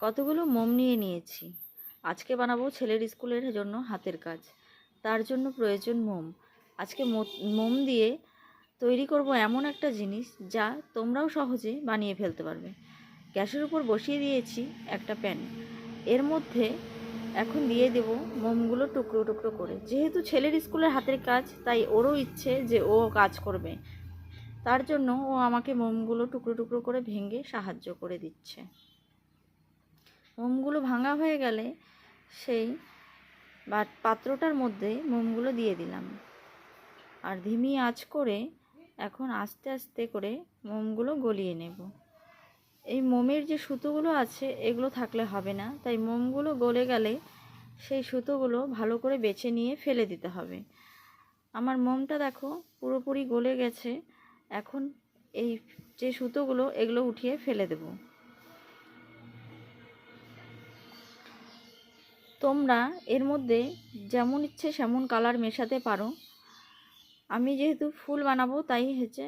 কতগুলো মোম নিয়ে নিয়েছি। আজকে বানাবো ছেলের স্কুলের জন্য হাতের কাজ। তার জন্য প্রয়োজন মোম। আজকে মোম দিয়ে তৈরি করব এমন একটা জিনিস যা তোমরাও সহজে বানিয়ে ফেলতে পারবে। গ্যাসের উপর বসিয়ে দিয়েছি একটা প্যান। এর মধ্যে এখন দিয়ে দেব মোমগুলো টুকরো টুকরো করে। যেহেতু ছেলের স্কুলের হাতের কাজ, তাই ওরও ইচ্ছে যে ও কাজ করবে। তার জন্য ও আমাকে মোমগুলো টুকরো টুকরো করে ভেঙে সাহায্য করে দিচ্ছে। মোমগুলো ভাঙা হয়ে গেলে সেই পাত্রটার মধ্যে মোমগুলো দিয়ে দিলাম, আর ধিমি আঁচ করে এখন আস্তে আস্তে করে মোমগুলো গলিয়ে নেব। এই মোমের যে সুতোগুলো আছে এগুলো থাকলে হবে না, তাই মোমগুলো গলে গেলে সেই সুতোগুলো ভালো করে বেছে নিয়ে ফেলে দিতে হবে। আমার মোমটা দেখো পুরোপুরি গলে গেছে। এখন এই যে সুতোগুলো এগুলো উঠিয়ে ফেলে দেব। তোমরা এর মধ্যে যেমন ইচ্ছে সেমন কালার মেশাতে পারো। আমি যেহেতু ফুল বানাবো তাই হচ্ছে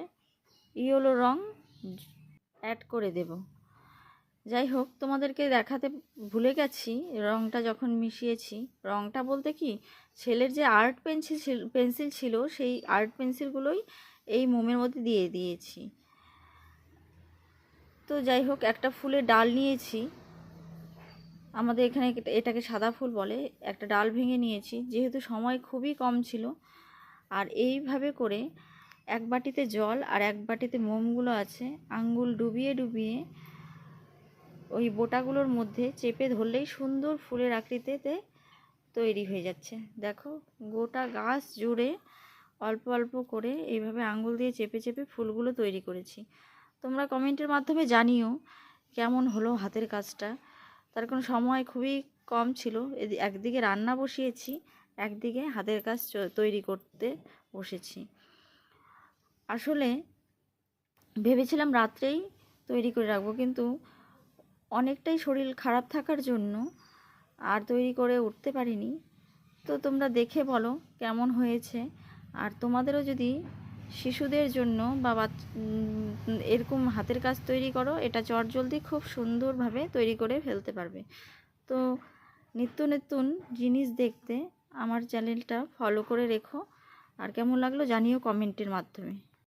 ইয়েলো রং অ্যাড করে দেব। যাই হোক, তোমাদেরকে দেখাতে ভুলে গেছি রংটা যখন মিশিয়েছি। রংটা বলতে কি, ছেলের যে আর্ট পেন্সিল ছিল সেই আর্ট পেন্সিলগুলোই এই মোমের মধ্যে দিয়ে দিয়েছি। তো যাই হোক, একটা ফুলের ডাল নিয়েছি। আমাদের এখানে এটাকে সাদা ফুল বলে। একটা ডাল ভেঙে নিয়েছি, যেহেতু সময় খুবই কম ছিল। আর এইভাবে করে এক বাটিতে জল আর এক বাটিতে মোমগুলো আছে, আঙ্গুল ডুবিয়ে ডুবিয়ে ওই বোটাগুলোর মধ্যে চেপে ধরলেই সুন্দর ফুলের আকৃতিতে তৈরি হয়ে যাচ্ছে। দেখো, গোটা গাছ জুড়ে অল্প অল্প করে এইভাবে আঙ্গুল দিয়ে চেপে চেপে ফুলগুলো তৈরি করেছি। তোমরা কমেন্টের মাধ্যমে জানিও কেমন হলো হাতের কাজটা। তার কোনো সময় খুবই কম ছিল। একদিকে রান্না বসিয়েছি, একদিকে হাতের কাজ তৈরি করতে বসেছি। আসলে ভেবেছিলাম রাত্রেই তৈরি করে রাখবো, কিন্তু অনেকটাই শরীর খারাপ থাকার জন্য আর তৈরি করে উঠতে পারিনি। তো তোমরা দেখে বলো কেমন হয়েছে। আর তোমাদেরও যদি শিশুদের জন্য বা এরকম হাতের কাজ তৈরি করো, এটা চটজলদি খুব সুন্দরভাবে তৈরি করে ফেলতে পারবে। তো নিত্য নতুন জিনিস দেখতে আমার চ্যানেলটা ফলো করে রেখো। আর কেমন লাগলো জানিও কমেন্টের মাধ্যমে।